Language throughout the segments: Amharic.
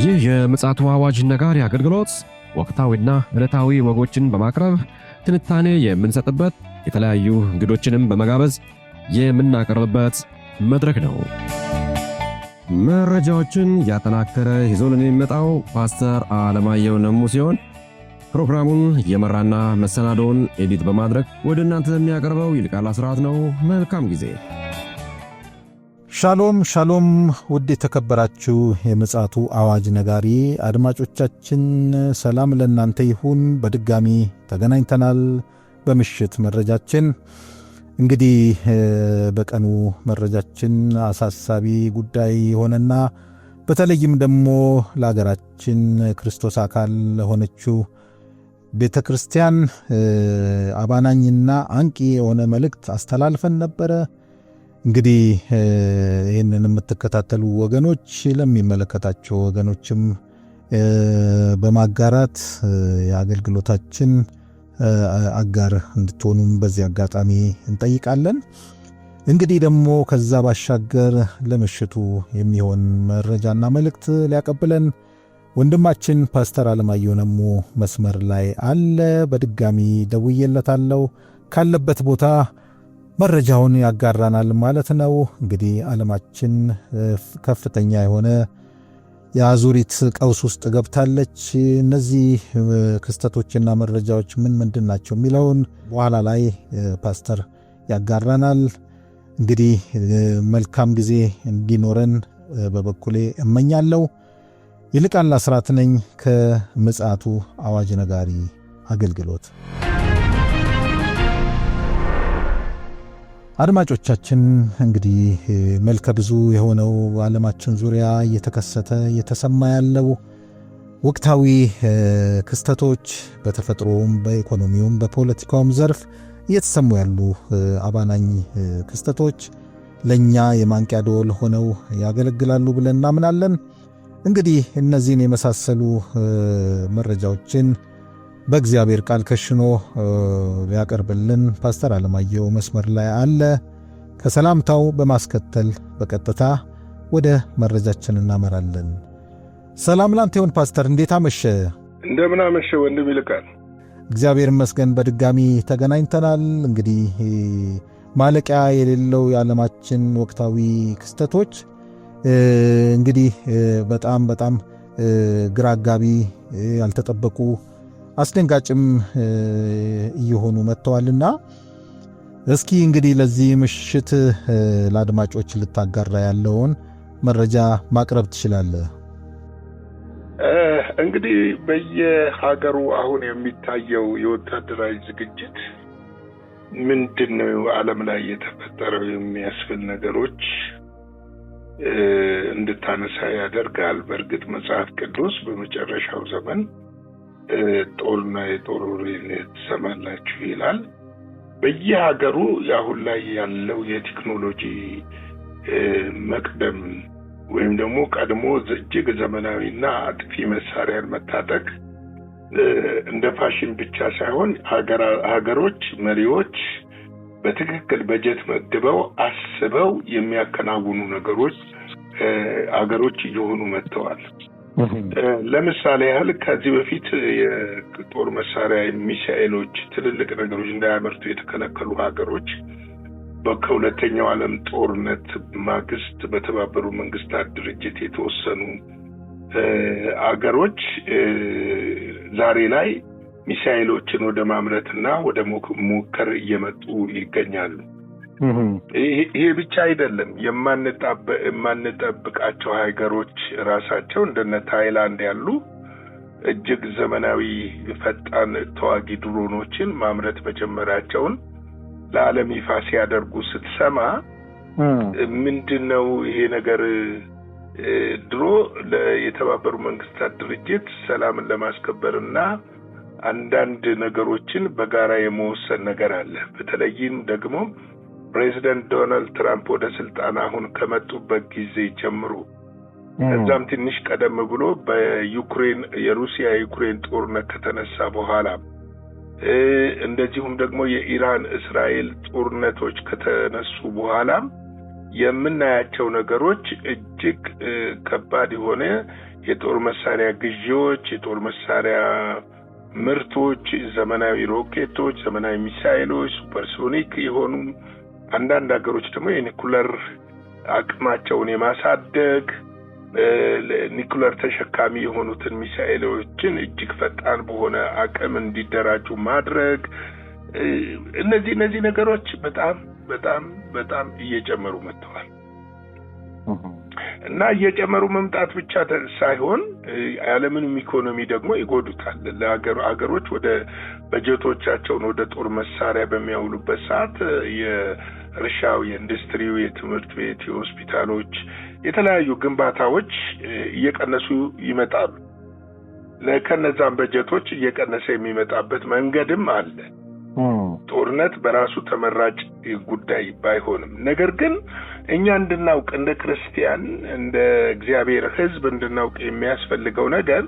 ይህ የምፅዓቱ አዋጅ ነጋሪ አገልግሎት ወቅታዊና ዕለታዊ ወጎችን በማቅረብ ትንታኔ የምንሰጥበት የተለያዩ እንግዶችንም በመጋበዝ የምናቀርብበት መድረክ ነው። መረጃዎችን ያጠናከረ ይዞልን የሚመጣው ፓስተር አለማየሁ ነሙ ሲሆን ፕሮግራሙን የመራና መሰናዶውን ኤዲት በማድረግ ወደ እናንተ የሚያቀርበው ይልቃል አስራት ነው። መልካም ጊዜ። ሻሎም ሻሎም፣ ውድ የተከበራችሁ የምፅዓቱ አዋጅ ነጋሪ አድማጮቻችን ሰላም ለእናንተ ይሁን። በድጋሚ ተገናኝተናል። በምሽት መረጃችን እንግዲህ በቀኑ መረጃችን አሳሳቢ ጉዳይ ሆነና በተለይም ደግሞ ለሀገራችን ክርስቶስ አካል ለሆነችው ቤተ ክርስቲያን አባናኝና አንቂ የሆነ መልእክት አስተላልፈን ነበረ። እንግዲህ ይህንን የምትከታተሉ ወገኖች ለሚመለከታቸው ወገኖችም በማጋራት የአገልግሎታችን አጋር እንድትሆኑም በዚህ አጋጣሚ እንጠይቃለን። እንግዲህ ደግሞ ከዛ ባሻገር ለምሽቱ የሚሆን መረጃና መልእክት ሊያቀብለን ወንድማችን ፓስተር አለማየሁ ነሙ መስመር ላይ አለ። በድጋሚ ደውዬለታለሁ። ካለበት ቦታ መረጃውን ያጋራናል ማለት ነው። እንግዲህ ዓለማችን ከፍተኛ የሆነ የአዙሪት ቀውስ ውስጥ ገብታለች። እነዚህ ክስተቶችና መረጃዎች ምንድን ናቸው የሚለውን በኋላ ላይ ፓስተር ያጋራናል። እንግዲህ መልካም ጊዜ እንዲኖረን በበኩሌ እመኛለሁ። ይልቃል አስራት ነኝ ከምፅዓቱ አዋጅ ነጋሪ አገልግሎት። አድማጮቻችን እንግዲህ መልከ ብዙ የሆነው ዓለማችን ዙሪያ እየተከሰተ እየተሰማ ያለው ወቅታዊ ክስተቶች በተፈጥሮም በኢኮኖሚውም በፖለቲካውም ዘርፍ እየተሰሙ ያሉ አባናኝ ክስተቶች ለኛ የማንቂያ ደወል ሆነው ያገለግላሉ ብለን እናምናለን። እንግዲህ እነዚህን የመሳሰሉ መረጃዎችን በእግዚአብሔር ቃል ከሽኖ ያቀርብልን ፓስተር አለማየሁ መስመር ላይ አለ። ከሰላምታው በማስከተል በቀጥታ ወደ መረጃችን እናመራለን። ሰላም ላንተ ይሁን ፓስተር፣ እንዴት አመሸ? እንደምን አመሸ ወንድም ይልቃል። እግዚአብሔር ይመስገን በድጋሚ ተገናኝተናል። እንግዲህ ማለቂያ የሌለው የዓለማችን ወቅታዊ ክስተቶች እንግዲህ በጣም ግራ አጋቢ ያልተጠበቁ አስደንጋጭም እየሆኑ መጥተዋልና እስኪ እንግዲህ ለዚህ ምሽት ለአድማጮች ልታጋራ ያለውን መረጃ ማቅረብ ትችላለህ? እንግዲህ በየሀገሩ አሁን የሚታየው የወታደራዊ ዝግጅት ምንድነው ዓለም ላይ የተፈጠረው የሚያስብል ነገሮች እንድታነሳ ያደርጋል። በእርግጥ መጽሐፍ ቅዱስ በመጨረሻው ዘመን ጦርና የጦር ወሬ ትሰማላችሁ ይላል። በየሀገሩ አሁን ላይ ያለው የቴክኖሎጂ መቅደም ወይም ደግሞ ቀድሞ እጅግ ዘመናዊና አጥፊ መሳሪያን መታጠቅ እንደ ፋሽን ብቻ ሳይሆን ሀገሮች መሪዎች በትክክል በጀት መድበው አስበው የሚያከናውኑ ነገሮች ሀገሮች እየሆኑ መጥተዋል። ለምሳሌ ያህል ከዚህ በፊት የጦር መሳሪያ ሚሳኤሎች ትልልቅ ነገሮች እንዳያመርቱ የተከለከሉ ሀገሮች በሁለተኛው ዓለም ጦርነት ማግስት በተባበሩ መንግስታት ድርጅት የተወሰኑ ሀገሮች ዛሬ ላይ ሚሳኤሎችን ወደ ማምረትና ወደ ሞከር እየመጡ ይገኛሉ። ይሄ ብቻ አይደለም። የማንጠብቃቸው ሀገሮች ራሳቸው እንደነ ታይላንድ ያሉ እጅግ ዘመናዊ ፈጣን ተዋጊ ድሮኖችን ማምረት መጀመራቸውን ለዓለም ይፋ ሲያደርጉ ስትሰማ ምንድነው ይሄ ነገር? ድሮ የተባበሩ መንግስታት ድርጅት ሰላምን ለማስከበርና አንዳንድ ነገሮችን በጋራ የመወሰን ነገር አለ። በተለይም ደግሞ ፕሬዚደንት ዶናልድ ትራምፕ ወደ ስልጣን አሁን ከመጡበት ጊዜ ጀምሮ እዛም ትንሽ ቀደም ብሎ በዩክሬን የሩሲያ ዩክሬን ጦርነት ከተነሳ በኋላ እንደዚሁም ደግሞ የኢራን እስራኤል ጦርነቶች ከተነሱ በኋላ የምናያቸው ነገሮች እጅግ ከባድ የሆነ የጦር መሳሪያ ግዢዎች፣ የጦር መሳሪያ ምርቶች፣ ዘመናዊ ሮኬቶች፣ ዘመናዊ ሚሳኤሎች፣ ሱፐርሶኒክ የሆኑ አንዳንድ ሀገሮች ደግሞ የኒኩለር አቅማቸውን የማሳደግ ኒኩለር ተሸካሚ የሆኑትን ሚሳኤሎችን እጅግ ፈጣን በሆነ አቅም እንዲደራጁ ማድረግ እነዚህ ነገሮች በጣም እየጨመሩ መጥተዋል። እና እየጨመሩ መምጣት ብቻ ሳይሆን የዓለምንም ኢኮኖሚ ደግሞ ይጎዱታል። ለሀገሮች ወደ በጀቶቻቸውን ወደ ጦር መሳሪያ በሚያውሉበት ሰዓት የእርሻው፣ የኢንዱስትሪው፣ የትምህርት ቤት፣ የሆስፒታሎች፣ የተለያዩ ግንባታዎች እየቀነሱ ይመጣሉ። ለከነዛም በጀቶች እየቀነሰ የሚመጣበት መንገድም አለ። ጦርነት በራሱ ተመራጭ ጉዳይ ባይሆንም ነገር ግን እኛ እንድናውቅ እንደ ክርስቲያን እንደ እግዚአብሔር ሕዝብ እንድናውቅ የሚያስፈልገው ነገር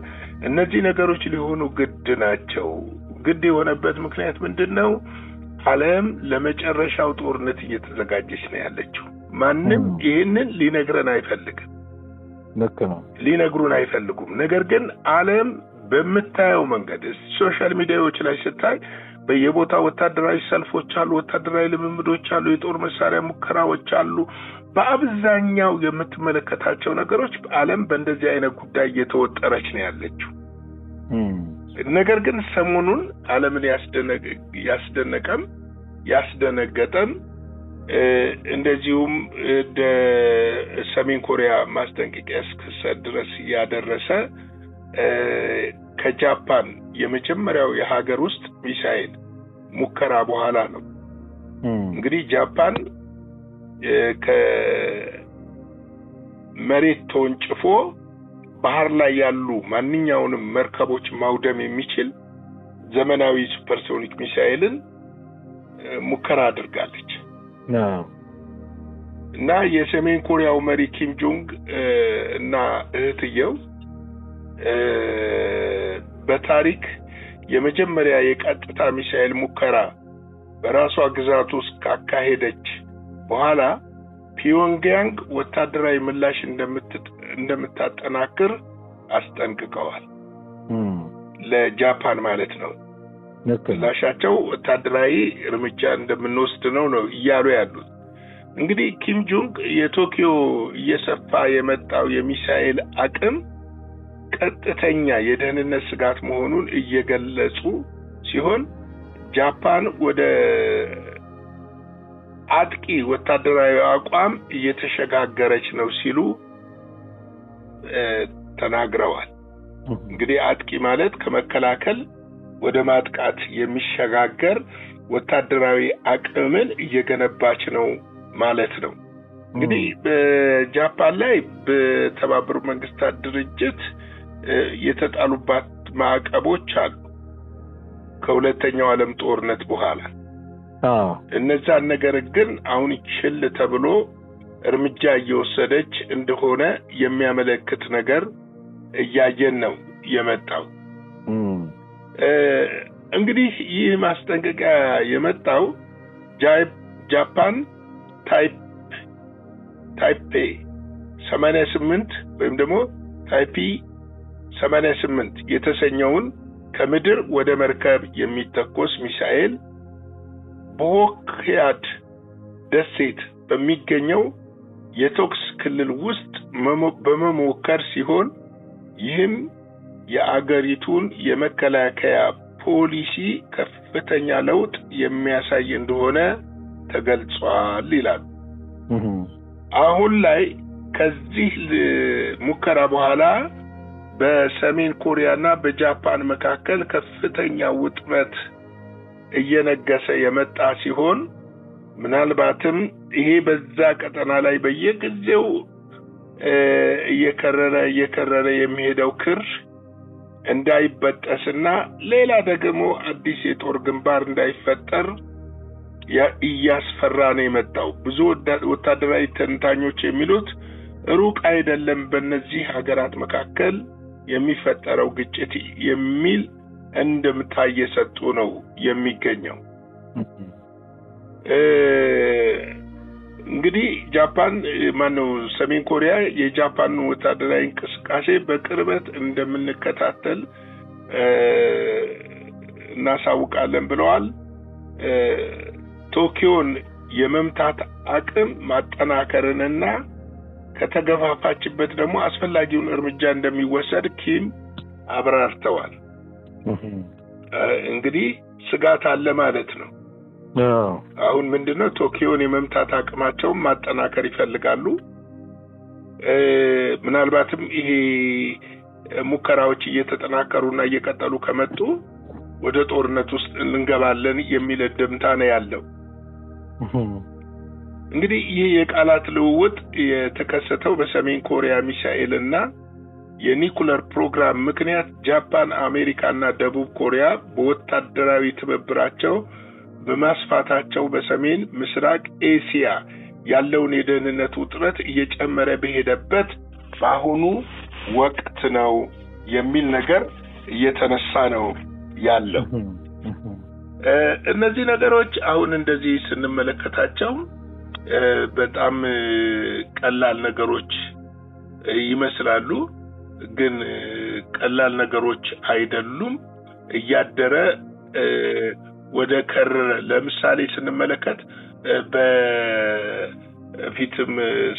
እነዚህ ነገሮች ሊሆኑ ግድ ናቸው። ግድ የሆነበት ምክንያት ምንድነው? ዓለም ለመጨረሻው ጦርነት እየተዘጋጀች ነው ያለችው። ማንም ይሄንን ሊነግረን አይፈልግም። ልክ ነው፣ ሊነግሩን አይፈልጉም። ነገር ግን ዓለም በምታየው መንገድ ሶሻል ሚዲያዎች ላይ ስታይ በየቦታው ወታደራዊ ሰልፎች አሉ፣ ወታደራዊ ልምምዶች አሉ፣ የጦር መሳሪያ ሙከራዎች አሉ። በአብዛኛው የምትመለከታቸው ነገሮች ዓለም በእንደዚህ አይነት ጉዳይ እየተወጠረች ነው ያለችው። ነገር ግን ሰሞኑን ዓለምን ያስደነገጠም እንደዚሁም ሰሜን ኮሪያ ማስጠንቀቂያ እስከሰጥ ድረስ ያደረሰ ከጃፓን የመጀመሪያው የሀገር ውስጥ ሚሳኤል ሙከራ በኋላ ነው። እንግዲህ ጃፓን ከመሬት ተወንጭፎ ባህር ላይ ያሉ ማንኛውንም መርከቦች ማውደም የሚችል ዘመናዊ ሱፐርሶኒክ ሚሳኤልን ሙከራ አድርጋለች። እና የሰሜን ኮሪያው መሪ ኪም ጆንግ እና እህትየው በታሪክ የመጀመሪያ የቀጥታ ሚሳኤል ሙከራ በራሷ ግዛት ውስጥ ካካሄደች በኋላ ፒዮንግያንግ ወታደራዊ ምላሽ እንደምታጠናክር አስጠንቅቀዋል። ለጃፓን ማለት ነው። ምላሻቸው ወታደራዊ እርምጃ እንደምንወስድ ነው እያሉ ያሉት። እንግዲህ ኪም ጆንግ የቶኪዮ እየሰፋ የመጣው የሚሳኤል አቅም ቀጥተኛ የደህንነት ስጋት መሆኑን እየገለጹ ሲሆን ጃፓን ወደ አጥቂ ወታደራዊ አቋም እየተሸጋገረች ነው ሲሉ ተናግረዋል። እንግዲህ አጥቂ ማለት ከመከላከል ወደ ማጥቃት የሚሸጋገር ወታደራዊ አቅምን እየገነባች ነው ማለት ነው። እንግዲህ በጃፓን ላይ በተባበሩት መንግስታት ድርጅት የተጣሉባት ማዕቀቦች አሉ ከሁለተኛው ዓለም ጦርነት በኋላ። እነዛን ነገር ግን አሁን ችል ተብሎ እርምጃ እየወሰደች እንደሆነ የሚያመለክት ነገር እያየን ነው የመጣው። እንግዲህ ይህ ማስጠንቀቂያ የመጣው ጃፓን ታይፔ 88 ወይም ደግሞ ታይፒ 88 የተሰኘውን ከምድር ወደ መርከብ የሚተኮስ ሚሳኤል በሆክያድ ደሴት በሚገኘው የቶክስ ክልል ውስጥ በመሞከር ሲሆን ይህም የአገሪቱን የመከላከያ ፖሊሲ ከፍተኛ ለውጥ የሚያሳይ እንደሆነ ተገልጿል ይላል። አሁን ላይ ከዚህ ሙከራ በኋላ በሰሜን ኮሪያና በጃፓን መካከል ከፍተኛ ውጥረት እየነገሰ የመጣ ሲሆን ምናልባትም ይሄ በዛ ቀጠና ላይ በየጊዜው እየከረረ የሚሄደው ክር እንዳይበጠስና ሌላ ደግሞ አዲስ የጦር ግንባር እንዳይፈጠር እያስፈራ ነው የመጣው። ብዙ ወታደራዊ ተንታኞች የሚሉት ሩቅ አይደለም በእነዚህ ሀገራት መካከል የሚፈጠረው ግጭት የሚል እንደምታ እየሰጡ ነው የሚገኘው። እንግዲህ ጃፓን ማነው ሰሜን ኮሪያ የጃፓን ወታደራዊ እንቅስቃሴ በቅርበት እንደምንከታተል እናሳውቃለን ብለዋል። ቶኪዮን የመምታት አቅም ማጠናከርንና ከተገፋፋችበት ደግሞ አስፈላጊውን እርምጃ እንደሚወሰድ ኪም አብራርተዋል። እንግዲህ ስጋት አለ ማለት ነው። አሁን ምንድነው ቶኪዮን የመምታት አቅማቸውን ማጠናከር ይፈልጋሉ። ምናልባትም ይሄ ሙከራዎች እየተጠናከሩና እየቀጠሉ ከመጡ ወደ ጦርነት ውስጥ እንገባለን የሚል ድምታ ነው ያለው። እንግዲህ ይህ የቃላት ልውውጥ የተከሰተው በሰሜን ኮሪያ ሚሳኤልና የኒኩለር ፕሮግራም ምክንያት ጃፓን፣ አሜሪካና ደቡብ ኮሪያ በወታደራዊ ትብብራቸው በማስፋታቸው በሰሜን ምስራቅ ኤሲያ ያለውን የደህንነት ውጥረት እየጨመረ በሄደበት በአሁኑ ወቅት ነው የሚል ነገር እየተነሳ ነው ያለው። እነዚህ ነገሮች አሁን እንደዚህ ስንመለከታቸው በጣም ቀላል ነገሮች ይመስላሉ፣ ግን ቀላል ነገሮች አይደሉም። እያደረ ወደ ከረረ ለምሳሌ ስንመለከት በፊትም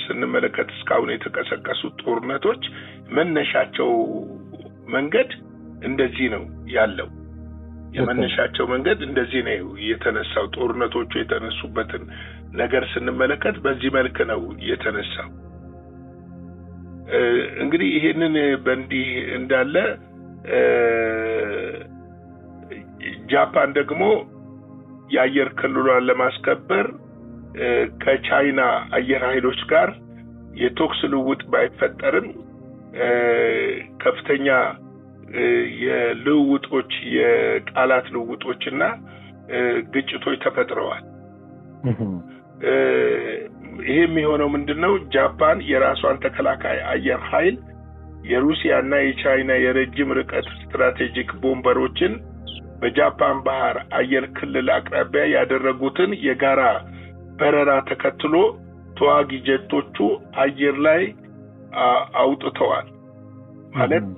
ስንመለከት እስካሁን የተቀሰቀሱት ጦርነቶች መነሻቸው መንገድ እንደዚህ ነው ያለው። የመነሻቸው መንገድ እንደዚህ ነው የተነሳው። ጦርነቶቹ የተነሱበትን ነገር ስንመለከት በዚህ መልክ ነው የተነሳው። እንግዲህ ይሄንን በእንዲህ እንዳለ ጃፓን ደግሞ የአየር ክልሏን ለማስከበር ከቻይና አየር ኃይሎች ጋር የተኩስ ልውውጥ ባይፈጠርም ከፍተኛ የልውውጦች የቃላት ልውውጦችና ግጭቶች ተፈጥረዋል። ይሄ የሚሆነው ምንድነው? ጃፓን የራሷን ተከላካይ አየር ኃይል የሩሲያና የቻይና የረጅም ርቀት ስትራቴጂክ ቦምበሮችን በጃፓን ባህር አየር ክልል አቅራቢያ ያደረጉትን የጋራ በረራ ተከትሎ ተዋጊ ጀቶቹ አየር ላይ አውጥተዋል። ማለት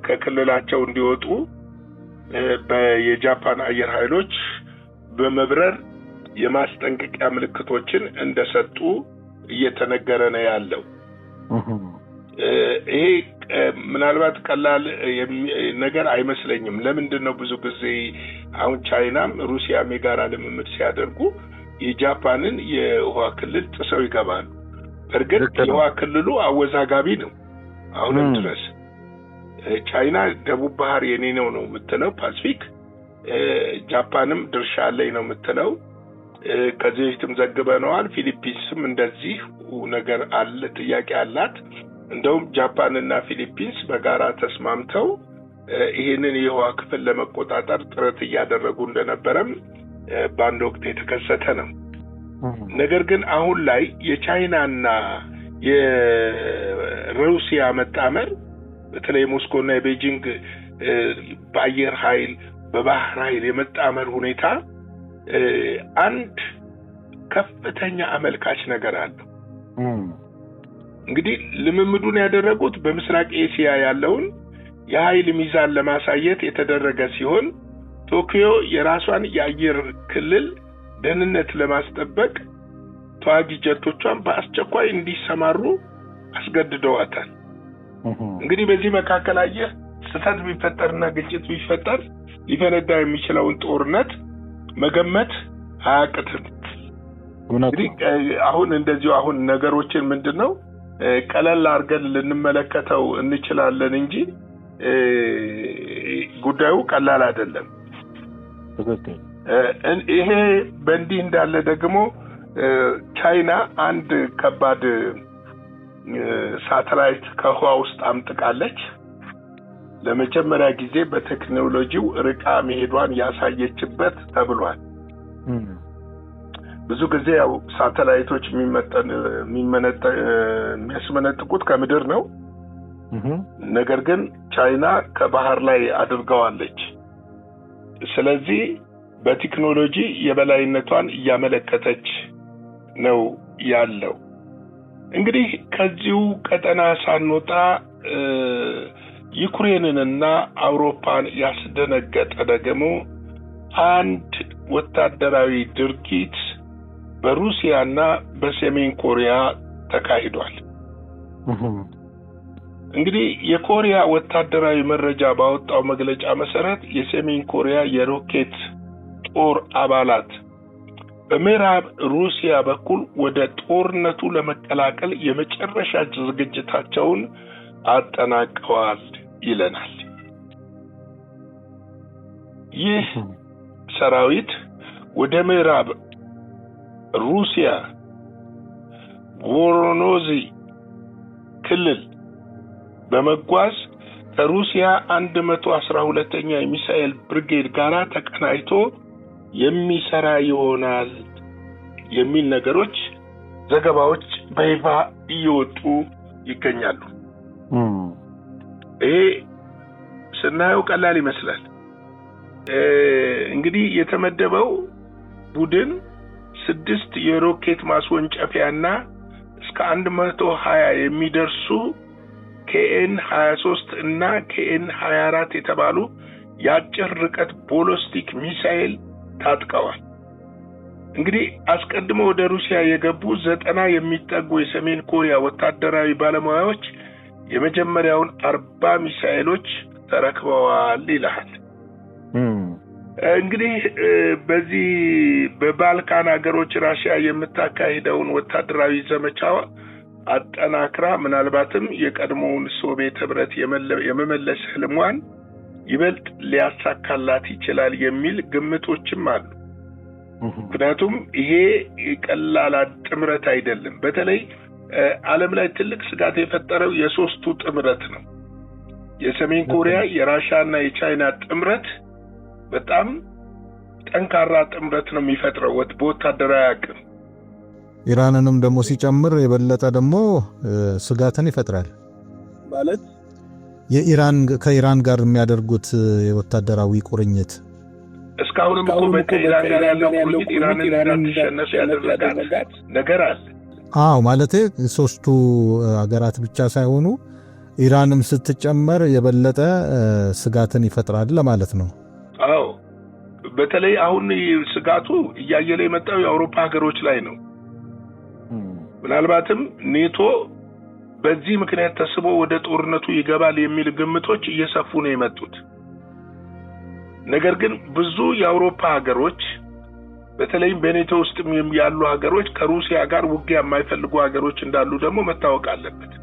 ከክልላቸው እንዲወጡ የጃፓን አየር ኃይሎች በመብረር የማስጠንቀቂያ ምልክቶችን እንደሰጡ እየተነገረ ነው ያለው። ይሄ ምናልባት ቀላል ነገር አይመስለኝም። ለምንድነው ብዙ ጊዜ አሁን ቻይናም ሩሲያም የጋራ ልምምድ ሲያደርጉ የጃፓንን የውሃ ክልል ጥሰው ይገባሉ? እርግጥ የውሃ ክልሉ አወዛጋቢ ነው አሁንም ድረስ። ቻይና ደቡብ ባህር የኔ ነው የምትለው፣ ፓሲፊክ፣ ጃፓንም ድርሻ አለኝ ነው የምትለው። ከዚህ በፊትም ዘግበነዋል። ፊሊፒንስም እንደዚህ ነገር አለ፣ ጥያቄ አላት። እንደውም ጃፓንና ፊሊፒንስ በጋራ ተስማምተው ይሄንን የውሃ ክፍል ለመቆጣጠር ጥረት እያደረጉ እንደነበረም በአንድ ወቅት የተከሰተ ነው። ነገር ግን አሁን ላይ የቻይናና የሩሲያ መጣመር በተለይ ሞስኮና የቤጂንግ በአየር ኃይል በባህር ኃይል የመጣመር ሁኔታ አንድ ከፍተኛ አመልካች ነገር አለው። እንግዲህ ልምምዱን ያደረጉት በምስራቅ ኤሲያ ያለውን የኃይል ሚዛን ለማሳየት የተደረገ ሲሆን ቶኪዮ የራሷን የአየር ክልል ደህንነት ለማስጠበቅ ተዋጊ ጀቶቿን በአስቸኳይ እንዲሰማሩ አስገድደዋታል። እንግዲህ በዚህ መካከል አየህ ስህተት ቢፈጠርና ግጭት ቢፈጠር ሊፈነዳ የሚችለውን ጦርነት መገመት አያቅትም። እንግዲህ አሁን እንደዚሁ አሁን ነገሮችን ምንድነው ቀለል አድርገን ልንመለከተው እንችላለን እንጂ ጉዳዩ ቀላል አይደለም። ይሄ በእንዲህ እንዳለ ደግሞ ቻይና አንድ ከባድ ሳተላይት ከህዋ ውስጥ አምጥቃለች። ለመጀመሪያ ጊዜ በቴክኖሎጂው ርቃ መሄዷን ያሳየችበት ተብሏል። ብዙ ጊዜ ያው ሳተላይቶች የሚያስመነጥቁት ከምድር ነው። ነገር ግን ቻይና ከባህር ላይ አድርገዋለች። ስለዚህ በቴክኖሎጂ የበላይነቷን እያመለከተች ነው ያለው። እንግዲህ ከዚሁ ቀጠና ሳንወጣ ዩክሬንንና አውሮፓን ያስደነገጠ ደግሞ አንድ ወታደራዊ ድርጊት በሩሲያና በሰሜን ኮሪያ ተካሂዷል። እንግዲህ የኮሪያ ወታደራዊ መረጃ ባወጣው መግለጫ መሰረት የሰሜን ኮሪያ የሮኬት ጦር አባላት በምዕራብ ሩሲያ በኩል ወደ ጦርነቱ ለመቀላቀል የመጨረሻ ዝግጅታቸውን አጠናቀዋል ይለናል። ይህ ሰራዊት ወደ ምዕራብ ሩሲያ ቮሮኖዚ ክልል በመጓዝ ከሩሲያ 112ኛ የሚሳኤል ብርጌድ ጋር ተቀናይቶ የሚሰራ ይሆናል የሚል ነገሮች ዘገባዎች በይፋ እየወጡ ይገኛሉ። ይሄ ስናየው ቀላል ይመስላል። እንግዲህ የተመደበው ቡድን 6 የሮኬት ማስወንጨፊያና እስከ 120 የሚደርሱ KN-23 እና KN-24 የተባሉ የአጭር ርቀት ቦሊስቲክ ሚሳኤል ታጥቀዋል። እንግዲህ አስቀድሞ ወደ ሩሲያ የገቡ 90 የሚጠጉ የሰሜን ኮሪያ ወታደራዊ ባለሙያዎች የመጀመሪያውን 40 ሚሳኤሎች ተረክበዋል ይላል። እንግዲህ በዚህ በባልካን ሀገሮች ራሽያ የምታካሂደውን ወታደራዊ ዘመቻ አጠናክራ ምናልባትም የቀድሞውን ሶቪየት ህብረት የመመለስ ህልሟን ይበልጥ ሊያሳካላት ይችላል የሚል ግምቶችም አሉ። ምክንያቱም ይሄ ቀላል ጥምረት አይደለም። በተለይ ዓለም ላይ ትልቅ ስጋት የፈጠረው የሶስቱ ጥምረት ነው። የሰሜን ኮሪያ፣ የራሽያና የቻይና ጥምረት በጣም ጠንካራ ጥምረት ነው የሚፈጥረው በወታደራዊ አቅም። ኢራንንም ደግሞ ሲጨምር የበለጠ ደግሞ ስጋትን ይፈጥራል። ማለት ከኢራን ጋር የሚያደርጉት የወታደራዊ ቁርኝት እስካሁንም እኮ በኢራን ጋር ያለው ቁርኝት ኢራንን እንዳትሸነፍ ያደረጋት ነገር አለ። ማለት ሶስቱ ሀገራት ብቻ ሳይሆኑ ኢራንም ስትጨመር የበለጠ ስጋትን ይፈጥራል ለማለት ነው። በተለይ አሁን ስጋቱ እያየለ የመጣው የአውሮፓ ሀገሮች ላይ ነው። ምናልባትም ኔቶ በዚህ ምክንያት ተስቦ ወደ ጦርነቱ ይገባል የሚል ግምቶች እየሰፉ ነው የመጡት። ነገር ግን ብዙ የአውሮፓ ሀገሮች በተለይ በኔቶ ውስጥ ያሉ ሀገሮች ከሩሲያ ጋር ውጊያ የማይፈልጉ ሀገሮች እንዳሉ ደግሞ መታወቅ አለበት።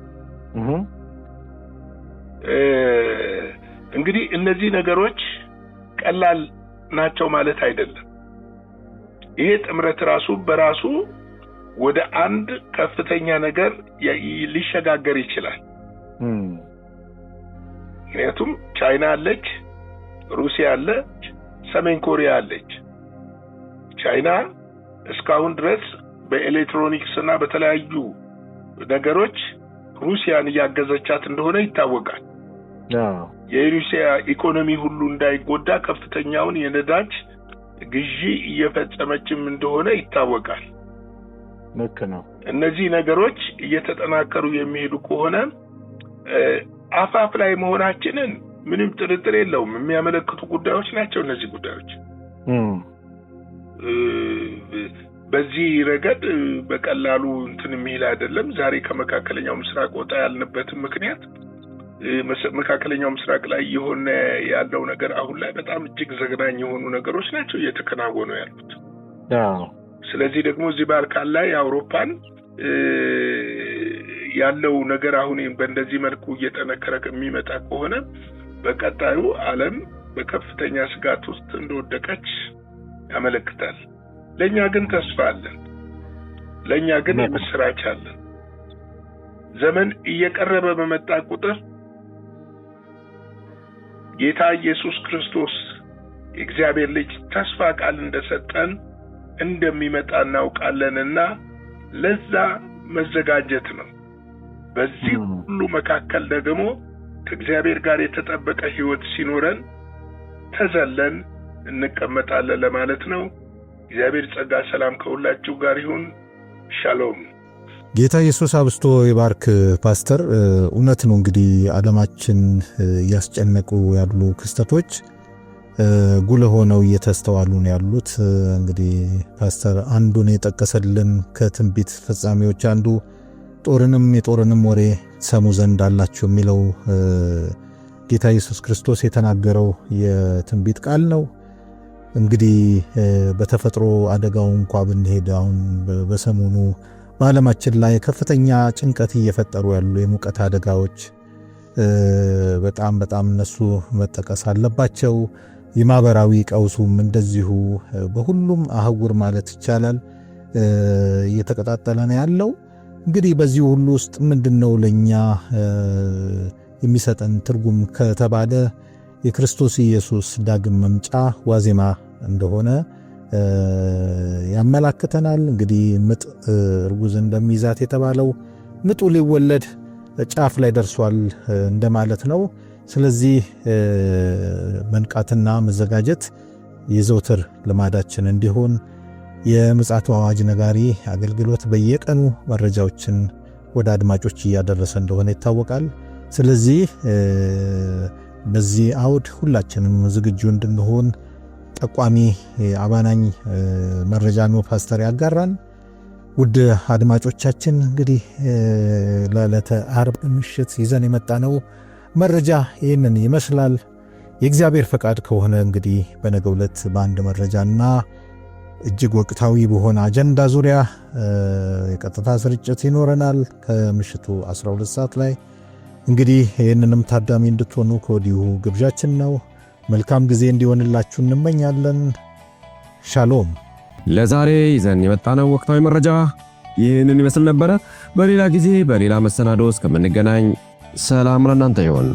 እንግዲህ እነዚህ ነገሮች ቀላል ናቸው ማለት አይደለም። ይሄ ጥምረት ራሱ በራሱ ወደ አንድ ከፍተኛ ነገር ሊሸጋገር ይችላል። ምክንያቱም ቻይና አለች፣ ሩሲያ አለች፣ ሰሜን ኮሪያ አለች። ቻይና እስካሁን ድረስ በኤሌክትሮኒክስ እና በተለያዩ ነገሮች ሩሲያን እያገዘቻት እንደሆነ ይታወቃል። የሩሲያ ኢኮኖሚ ሁሉ እንዳይጎዳ ከፍተኛውን የነዳጅ ግዢ እየፈጸመችም እንደሆነ ይታወቃል። ልክ ነው። እነዚህ ነገሮች እየተጠናከሩ የሚሄዱ ከሆነ አፋፍ ላይ መሆናችንን ምንም ጥርጥር የለውም የሚያመለክቱ ጉዳዮች ናቸው እነዚህ ጉዳዮች። በዚህ ረገድ በቀላሉ እንትን የሚል አይደለም። ዛሬ ከመካከለኛው ምስራቅ ወጣ ያልንበትም ምክንያት መካከለኛው ምስራቅ ላይ የሆነ ያለው ነገር አሁን ላይ በጣም እጅግ ዘግናኝ የሆኑ ነገሮች ናቸው እየተከናወኑ ያሉት። ስለዚህ ደግሞ እዚህ ባልካን ላይ አውሮፓን ያለው ነገር አሁን በእንደዚህ መልኩ እየተነከረ የሚመጣ ከሆነ በቀጣዩ ዓለም በከፍተኛ ስጋት ውስጥ እንደወደቀች ያመለክታል። ለኛ ግን ተስፋ አለን። ለኛ ግን ምስራች አለን። ዘመን እየቀረበ በመጣ ቁጥር ጌታ ኢየሱስ ክርስቶስ የእግዚአብሔር ልጅ ተስፋ ቃል እንደሰጠን እንደሚመጣ እናውቃለንና ለዛ መዘጋጀት ነው። በዚህ ሁሉ መካከል ደግሞ ከእግዚአብሔር ጋር የተጠበቀ ሕይወት ሲኖረን ተዘለን እንቀመጣለን ለማለት ነው። እግዚአብሔር ጸጋ ሰላም ከሁላችሁ ጋር ይሁን። ሻሎም። ጌታ ኢየሱስ አብስቶ ይባርክ ፓስተር። እውነት ነው እንግዲህ ዓለማችን ያስጨነቁ ያሉ ክስተቶች ጉልህ ሆነው እየተስተዋሉ ነው ያሉት። እንግዲህ ፓስተር አንዱን የጠቀሰልን ከትንቢት ፍጻሜዎች አንዱ የጦርንም ወሬ ሰሙ ዘንድ አላችሁ የሚለው ጌታ ኢየሱስ ክርስቶስ የተናገረው የትንቢት ቃል ነው። እንግዲህ በተፈጥሮ አደጋው እንኳን ብንሄድ አሁን በሰሞኑ በዓለማችን ላይ ከፍተኛ ጭንቀት እየፈጠሩ ያሉ የሙቀት አደጋዎች በጣም እነሱ መጠቀስ አለባቸው። የማህበራዊ ቀውሱም እንደዚሁ በሁሉም አህጉር ማለት ይቻላል እየተቀጣጠለ ነው ያለው። እንግዲህ በዚህ ሁሉ ውስጥ ምንድነው ለኛ የሚሰጠን ትርጉም ከተባለ የክርስቶስ ኢየሱስ ዳግም መምጫ ዋዜማ እንደሆነ ያመላክተናል። እንግዲህ ምጥ እርጉዝ እንደሚይዛት የተባለው ምጡ ሊወለድ ጫፍ ላይ ደርሷል እንደማለት ነው። ስለዚህ መንቃትና መዘጋጀት የዘውትር ልማዳችን እንዲሆን የምጽአቱ አዋጅ ነጋሪ አገልግሎት በየቀኑ መረጃዎችን ወደ አድማጮች እያደረሰ እንደሆነ ይታወቃል። ስለዚህ በዚህ አውድ ሁላችንም ዝግጁ እንድንሆን ጠቋሚ አባናኝ መረጃ ነው ፓስተር ያጋራን። ውድ አድማጮቻችን እንግዲህ ለዕለተ ዓርብ ምሽት ይዘን የመጣነው መረጃ ይህንን ይመስላል። የእግዚአብሔር ፈቃድ ከሆነ እንግዲህ በነገው ዕለት በአንድ መረጃና እጅግ ወቅታዊ በሆነ አጀንዳ ዙሪያ የቀጥታ ስርጭት ይኖረናል ከምሽቱ 12 ሰዓት ላይ። እንግዲህ ይህንንም ታዳሚ እንድትሆኑ ከወዲሁ ግብዣችን ነው። መልካም ጊዜ እንዲሆንላችሁ እንመኛለን። ሻሎም። ለዛሬ ይዘን የመጣነው ወቅታዊ መረጃ ይህንን ይመስል ነበረ። በሌላ ጊዜ በሌላ መሰናዶ እስከምንገናኝ ሰላም ለእናንተ ይሁን።